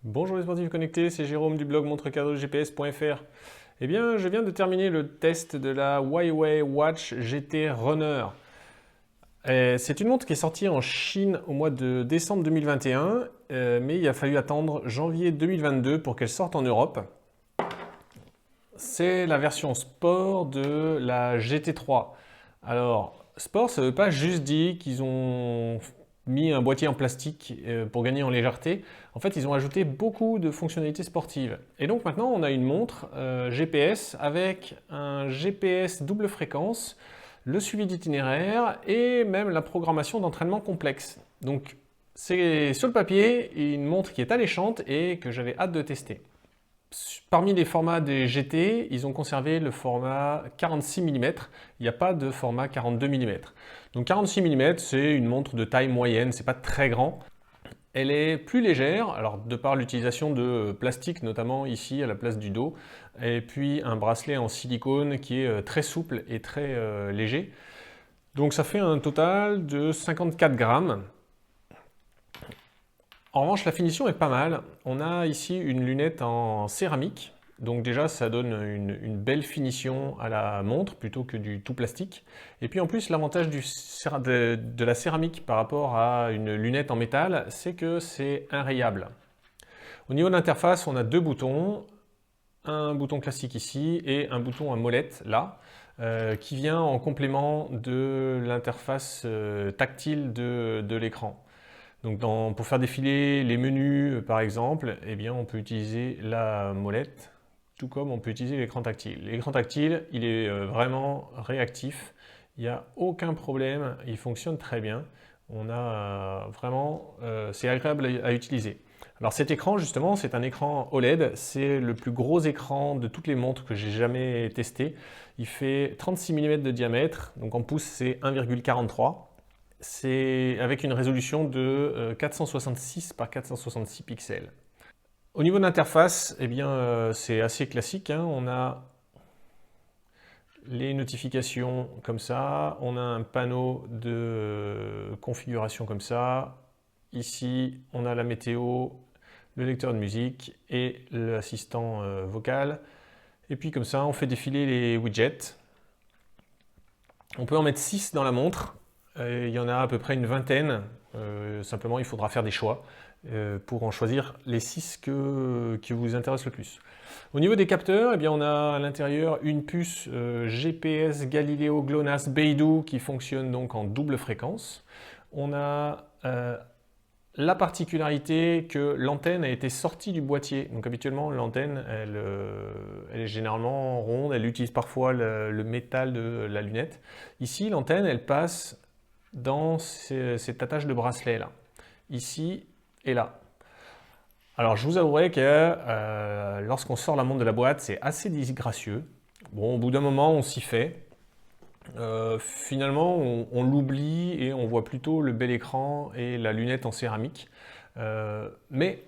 Bonjour les sportifs connectés, c'est Jérôme du blog montrecadeaugps.fr. Eh bien, je viens de terminer le test de la Huawei Watch GT Runner. C'est une montre qui est sortie en Chine au mois de décembre 2021, mais il a fallu attendre janvier 2022 pour qu'elle sorte en Europe. C'est la version sport de la GT3. Alors, sport, ça ne veut pas juste dire qu'ils ont mis un boîtier en plastique pour gagner en légèreté. En fait, ils ont ajouté beaucoup de fonctionnalités sportives. Et donc maintenant, on a une montre GPS avec un GPS double fréquence, le suivi d'itinéraire et même la programmation d'entraînement complexe. Donc, c'est sur le papier une montre qui est alléchante et que j'avais hâte de tester. Parmi les formats des GT, ils ont conservé le format 46 mm. Il n'y a pas de format 42 mm. Donc 46 mm, c'est une montre de taille moyenne, c'est pas très grand. Elle est plus légère, alors de par l'utilisation de plastique, notamment ici à la place du dos, et puis un bracelet en silicone qui est très souple et très léger. Donc ça fait un total de 54 grammes. En revanche, la finition est pas mal. On a ici une lunette en céramique. Donc déjà, ça donne une belle finition à la montre plutôt que du tout plastique. Et puis en plus, l'avantage de la céramique par rapport à une lunette en métal, c'est que c'est inrayable. Au niveau de l'interface, on a deux boutons. Un bouton classique ici et un bouton à molette là, qui vient en complément de l'interface tactile de l'écran. Donc pour faire défiler les menus par exemple, eh bien, on peut utiliser la molette, tout comme on peut utiliser l'écran tactile. L'écran tactile, il est vraiment réactif, il n'y a aucun problème, il fonctionne très bien. On a vraiment, c'est agréable à utiliser. Alors cet écran justement, c'est un écran OLED, c'est le plus gros écran de toutes les montres que j'ai jamais testé. Il fait 36 mm de diamètre, donc en pouces c'est 1,43. C'est avec une résolution de 466 par 466 pixels. Au niveau de l'interface, eh bien, c'est assez classique, hein. On a les notifications comme ça, on a un panneau de configuration comme ça. Ici, on a la météo, le lecteur de musique et l'assistant vocal. Et puis comme ça, on fait défiler les widgets. On peut en mettre 6 dans la montre. Il y en a à peu près une vingtaine. Simplement, il faudra faire des choix pour en choisir les 6 qui vous intéressent le plus. Au niveau des capteurs, eh bien, on a à l'intérieur une puce GPS Galileo GLONASS Beidou qui fonctionne donc en double fréquence. On a la particularité que l'antenne a été sortie du boîtier. Donc habituellement, l'antenne, elle est généralement ronde, elle utilise parfois le métal de la lunette. Ici, l'antenne, elle passe dans cet attache de bracelet là, ici et là. Alors je vous avouerai que lorsqu'on sort la montre de la boîte, c'est assez disgracieux. Bon, au bout d'un moment, on s'y fait. Finalement, on l'oublie et on voit plutôt le bel écran et la lunette en céramique. Mais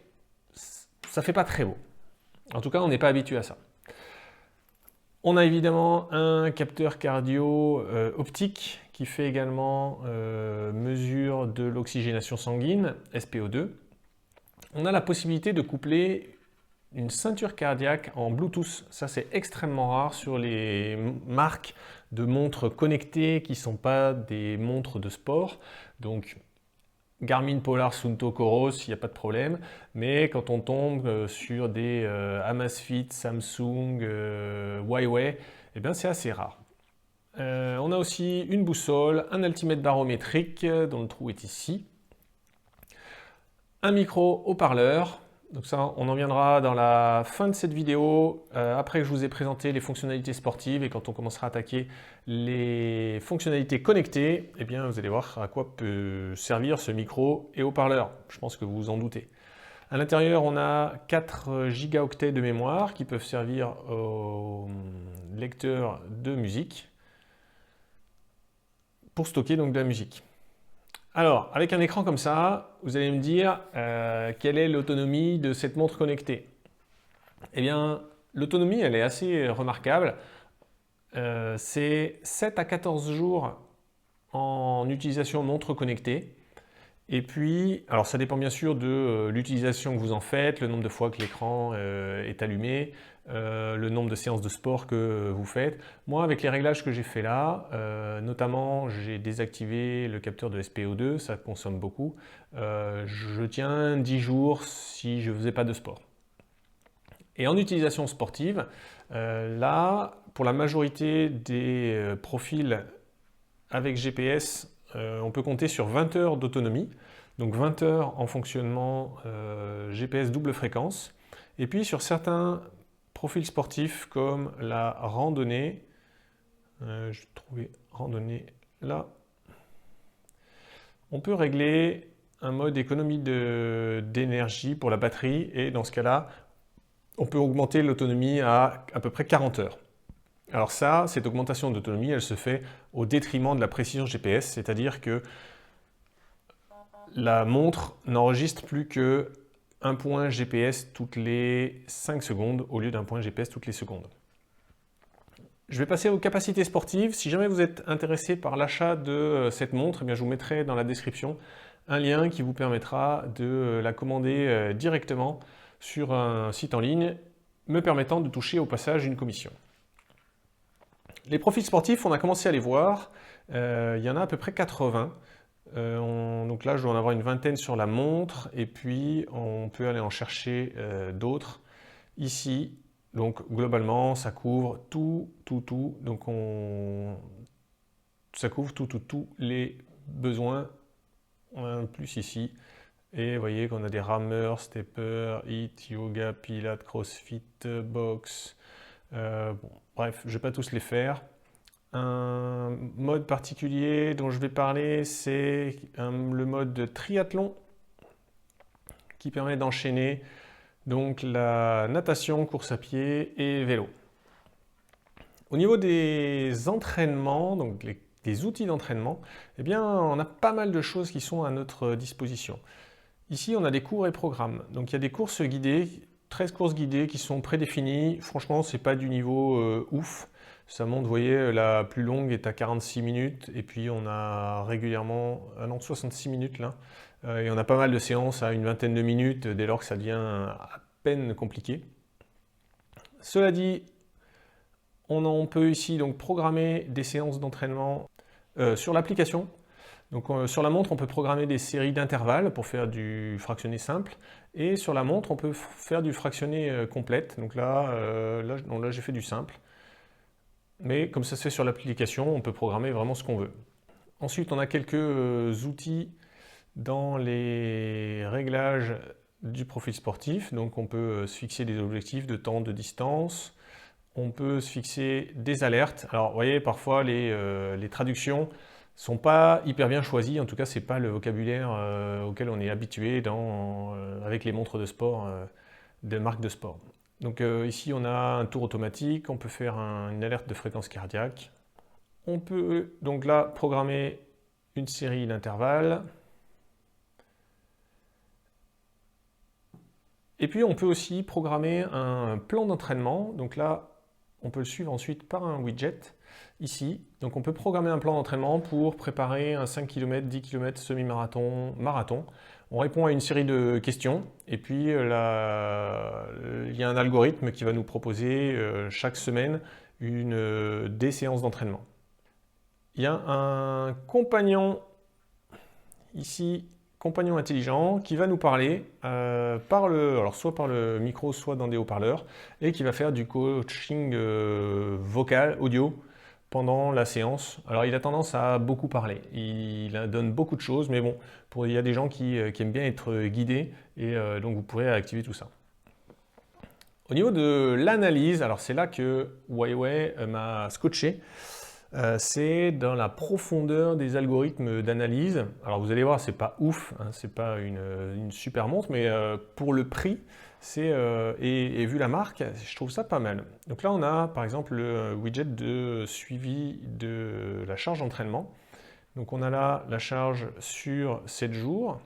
ça fait pas très beau. En tout cas, on n'est pas habitué à ça. On a évidemment un capteur cardio optique qui fait également mesure de l'oxygénation sanguine, SpO2. On a la possibilité de coupler une ceinture cardiaque en Bluetooth. Ça, c'est extrêmement rare sur les marques de montres connectées qui ne sont pas des montres de sport. Donc, Garmin, Polar, Suunto, Coros, il n'y a pas de problème. Mais quand on tombe sur des Amazfit, Samsung, Huawei, eh bien, c'est assez rare. On a aussi une boussole, un altimètre barométrique dont le trou est ici, un micro haut-parleur. Donc ça, on en viendra dans la fin de cette vidéo, après que je vous ai présenté les fonctionnalités sportives et quand on commencera à attaquer les fonctionnalités connectées, eh bien vous allez voir à quoi peut servir ce micro et haut-parleur. Je pense que vous vous en doutez. À l'intérieur, on a 4 gigaoctets de mémoire qui peuvent servir au lecteur de musique pour stocker donc de la musique. Alors, avec un écran comme ça, vous allez me dire quelle est l'autonomie de cette montre connectée. Eh bien, l'autonomie, elle est assez remarquable. C'est 7 à 14 jours en utilisation montre connectée. Et puis, alors ça dépend bien sûr de l'utilisation que vous en faites, le nombre de fois que l'écran est allumé, le nombre de séances de sport que vous faites. Moi, avec les réglages que j'ai fait là, notamment j'ai désactivé le capteur de SPO2, ça consomme beaucoup. Je tiens 10 jours si je ne faisais pas de sport. Et en utilisation sportive, là, pour la majorité des profils avec GPS, on peut compter sur 20 heures d'autonomie, donc 20 heures en fonctionnement GPS double fréquence. Et puis sur certains profils sportifs comme la randonnée, je vais trouver randonnée là, on peut régler un mode économie d'énergie pour la batterie et dans ce cas-là, on peut augmenter l'autonomie à peu près 40 heures. Alors ça, cette augmentation d'autonomie, elle se fait au détriment de la précision GPS, c'est-à-dire que la montre n'enregistre plus que un point GPS toutes les 5 secondes au lieu d'un point GPS toutes les secondes. Je vais passer aux capacités sportives. Si jamais vous êtes intéressé par l'achat de cette montre, eh bien je vous mettrai dans la description un lien qui vous permettra de la commander directement sur un site en ligne, me permettant de toucher au passage une commission. Les profils sportifs, on a commencé à les voir. Il y en a à peu près 80. Donc là, je dois en avoir une vingtaine sur la montre. Et puis, on peut aller en chercher d'autres ici. Donc, globalement, ça couvre tout. Donc, ça couvre tous les besoins. On a un plus ici. Et vous voyez qu'on a des rameurs, steppers, HIIT, yoga, pilates, crossfit, box. Bon, bref, je ne vais pas tous les faire. Un mode particulier dont je vais parler, c'est le mode triathlon qui permet d'enchaîner donc la natation, course à pied et vélo. Au niveau des entraînements, donc des outils d'entraînement, eh bien, on a pas mal de choses qui sont à notre disposition. Ici, on a des cours et programmes. Donc, il y a des courses guidées, 13 courses guidées qui sont prédéfinies. Franchement, ce n'est pas du niveau ouf. Ça monte, vous voyez, la plus longue est à 46 minutes. Et puis, on a régulièrement, 66 minutes là. Et on a pas mal de séances à une vingtaine de minutes dès lors que ça devient à peine compliqué. Cela dit, on peut ici donc programmer des séances d'entraînement sur l'application. Donc sur la montre, on peut programmer des séries d'intervalles pour faire du fractionné simple. Et sur la montre, on peut faire du fractionné complète. Donc là, j'ai fait du simple. Mais comme ça se fait sur l'application, on peut programmer vraiment ce qu'on veut. Ensuite, on a quelques outils dans les réglages du profil sportif. Donc on peut se fixer des objectifs de temps, de distance. On peut se fixer des alertes. Alors vous voyez, parfois les traductions sont pas hyper bien choisis, en tout cas c'est pas le vocabulaire auquel on est habitué avec les montres de sport de marques de sport. Donc ici on a un tour automatique, on peut faire une alerte de fréquence cardiaque. On peut donc là programmer une série d'intervalles. Et puis on peut aussi programmer un plan d'entraînement. Donc là on peut le suivre ensuite par un widget ici. Donc on peut programmer un plan d'entraînement pour préparer un 5 km, 10 km, semi-marathon, marathon. On répond à une série de questions et puis il y a un algorithme qui va nous proposer chaque semaine des séances d'entraînement. Il y a un compagnon ici, compagnon intelligent, qui va nous parler soit par le micro, soit dans des haut-parleurs, et qui va faire du coaching vocal, audio, pendant la séance. Alors il a tendance à beaucoup parler, il donne beaucoup de choses, mais bon, il y a des gens qui aiment bien être guidés, et donc vous pourrez activer tout ça. Au niveau de l'analyse, alors c'est là que Huawei m'a scotché. C'est dans la profondeur des algorithmes d'analyse. Alors vous allez voir, c'est pas ouf, hein, c'est pas une super montre, mais pour le prix, et vu la marque, je trouve ça pas mal. Donc là, on a par exemple le widget de suivi de la charge d'entraînement. Donc on a là la charge sur 7 jours.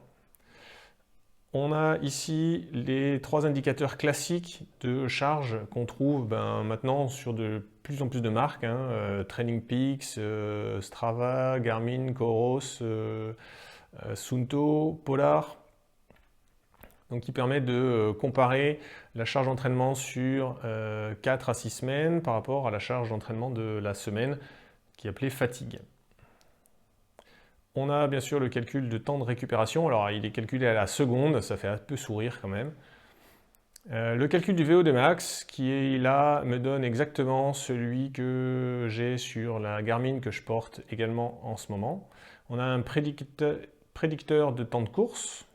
On a ici les 3 indicateurs classiques de charge qu'on trouve maintenant sur de plus en plus de marques, Training Peaks, Strava, Garmin, Coros, Suunto, Polar, donc qui permet de comparer la charge d'entraînement sur 4 à 6 semaines par rapport à la charge d'entraînement de la semaine qui est appelée fatigue. On a bien sûr le calcul de temps de récupération, alors il est calculé à la seconde, ça fait un peu sourire quand même. Le calcul du VO2 max qui est là me donne exactement celui que j'ai sur la Garmin que je porte également en ce moment. On a un prédicteur de temps de course.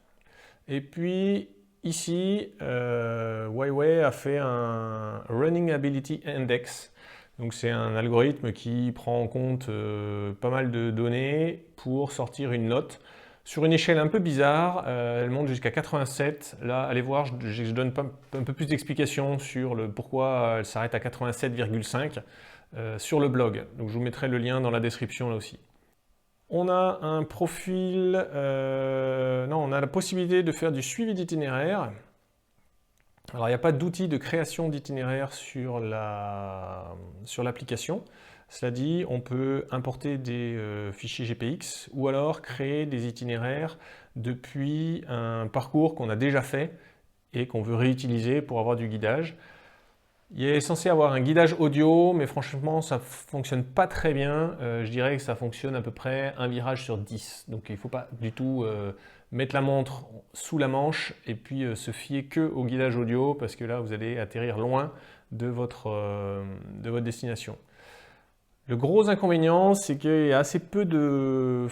Et puis ici, Huawei a fait un Running Ability Index. Donc c'est un algorithme qui prend en compte pas mal de données pour sortir une note. Sur une échelle un peu bizarre, elle monte jusqu'à 87. Là, allez voir, je donne un peu plus d'explications sur le pourquoi elle s'arrête à 87,5 sur le blog. Donc je vous mettrai le lien dans la description là aussi. On a un profil, on a la possibilité de faire du suivi d'itinéraire. Alors il n'y a pas d'outil de création d'itinéraire sur l'application. Cela dit, on peut importer des fichiers GPX ou alors créer des itinéraires depuis un parcours qu'on a déjà fait et qu'on veut réutiliser pour avoir du guidage. Il est censé avoir un guidage audio, mais franchement, ça ne fonctionne pas très bien. Je dirais que ça fonctionne à peu près un virage sur 10. Donc il ne faut pas du tout mettre la montre sous la manche et puis se fier que au guidage audio parce que là, vous allez atterrir loin de votre destination. Le gros inconvénient, c'est qu'il y a assez peu de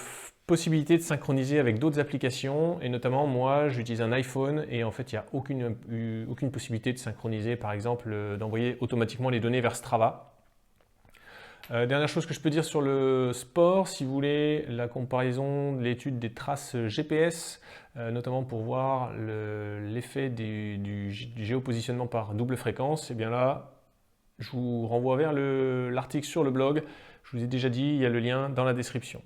possibilités de synchroniser avec d'autres applications et notamment moi j'utilise un iPhone et en fait il n'y a aucune possibilité de synchroniser, par exemple d'envoyer automatiquement les données vers Strava. Dernière chose que je peux dire sur le sport, si vous voulez la comparaison de l'étude des traces GPS, notamment pour voir l'effet du géopositionnement par double fréquence, et bien là je vous renvoie vers l'article sur le blog. Je vous ai déjà dit, il y a le lien dans la description.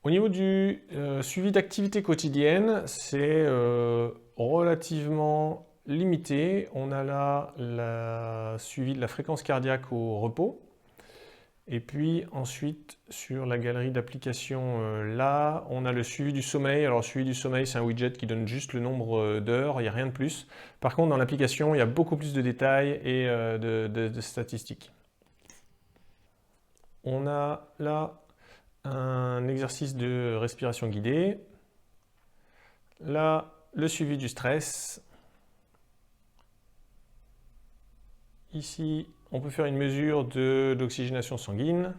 Au niveau du suivi d'activité quotidienne, c'est relativement limité. On a là le suivi de la fréquence cardiaque au repos. Et puis ensuite, sur la galerie d'applications, là, on a le suivi du sommeil. Alors, le suivi du sommeil, c'est un widget qui donne juste le nombre d'heures, il n'y a rien de plus. Par contre, dans l'application, il y a beaucoup plus de détails et de statistiques. On a là un exercice de respiration guidée. Là, le suivi du stress. Ici, on peut faire une mesure d'oxygénation sanguine.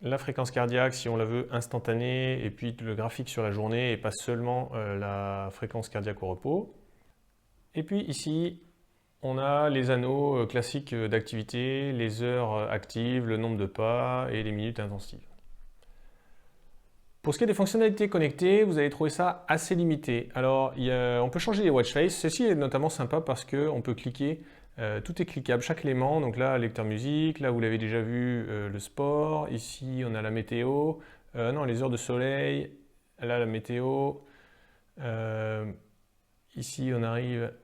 La fréquence cardiaque, si on la veut instantanée, et puis le graphique sur la journée, et pas seulement la fréquence cardiaque au repos. Et puis ici, on a les anneaux classiques d'activité, les heures actives, le nombre de pas et les minutes intensives. Pour ce qui est des fonctionnalités connectées, vous allez trouver ça assez limité. Alors, on peut changer les watch face. Ceci est notamment sympa parce qu'on peut cliquer, tout est cliquable, chaque élément. Donc là, lecteur musique, là vous l'avez déjà vu, le sport. Ici, on a la météo. Non, les heures de soleil. Là, la météo. Ici, on arrive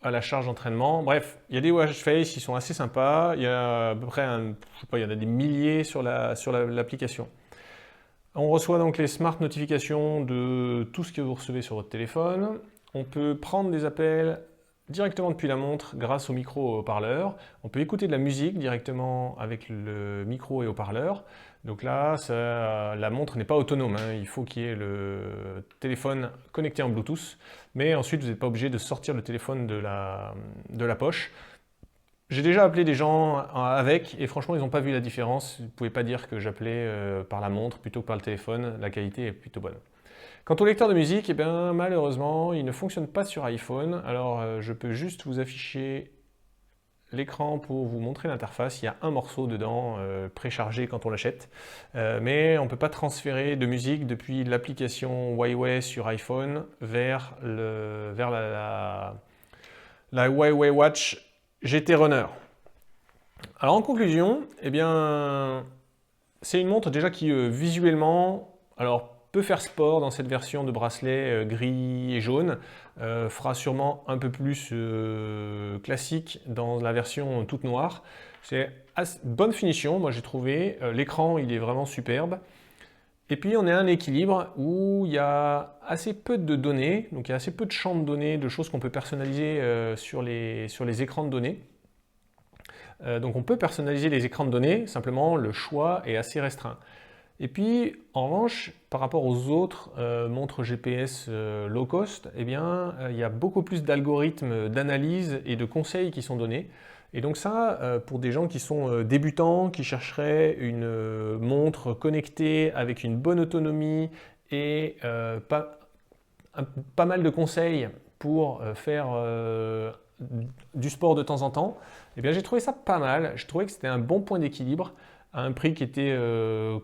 à la charge d'entraînement. Bref, il y a des watch face, ils sont assez sympas. Il y a à peu près, je sais pas, il y en a des milliers sur l'application. On reçoit donc les smart notifications de tout ce que vous recevez sur votre téléphone. On peut prendre des appels directement depuis la montre grâce au micro et au haut-parleur. On peut écouter de la musique directement avec le micro et haut-parleur. Donc là, la montre n'est pas autonome, hein. Il faut qu'il y ait le téléphone connecté en Bluetooth. Mais ensuite, vous n'êtes pas obligé de sortir le téléphone de la poche. J'ai déjà appelé des gens avec et franchement, ils n'ont pas vu la différence. Vous ne pouvez pas dire que j'appelais par la montre plutôt que par le téléphone. La qualité est plutôt bonne. Quant au lecteur de musique, eh bien, malheureusement, il ne fonctionne pas sur iPhone. Alors, je peux juste vous afficher l'écran pour vous montrer l'interface. Il y a un morceau dedans préchargé quand on l'achète. Mais on ne peut pas transférer de musique depuis l'application Huawei sur iPhone vers la Huawei Watch GT Runner. Alors en conclusion, eh bien, c'est une montre déjà qui visuellement peut faire sport dans cette version de bracelet gris et jaune, fera sûrement un peu plus classique dans la version toute noire. C'est bonne finition, moi j'ai trouvé. L'écran il est vraiment superbe. Et puis on est à un équilibre où il y a assez peu de données, donc il y a assez peu de champs de données, de choses qu'on peut personnaliser sur les écrans de données. Donc on peut personnaliser les écrans de données, simplement le choix est assez restreint. Et puis, en revanche, par rapport aux autres montres GPS low cost, eh bien, il y a beaucoup plus d'algorithmes d'analyse et de conseils qui sont donnés. Et donc ça, pour des gens qui sont débutants, qui chercheraient une montre connectée avec une bonne autonomie et pas mal de conseils pour faire du sport de temps en temps, eh bien, j'ai trouvé ça pas mal. Je trouvais que c'était un bon point d'équilibre à un prix qui était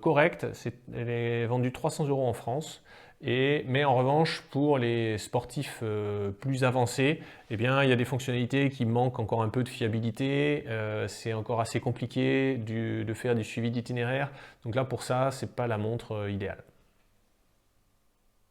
correct. Elle est vendue 300 € en France. Mais en revanche, pour les sportifs plus avancés, eh bien, il y a des fonctionnalités qui manquent encore un peu de fiabilité. C'est encore assez compliqué de faire du suivi d'itinéraire. Donc là, pour ça, ce n'est pas la montre idéale.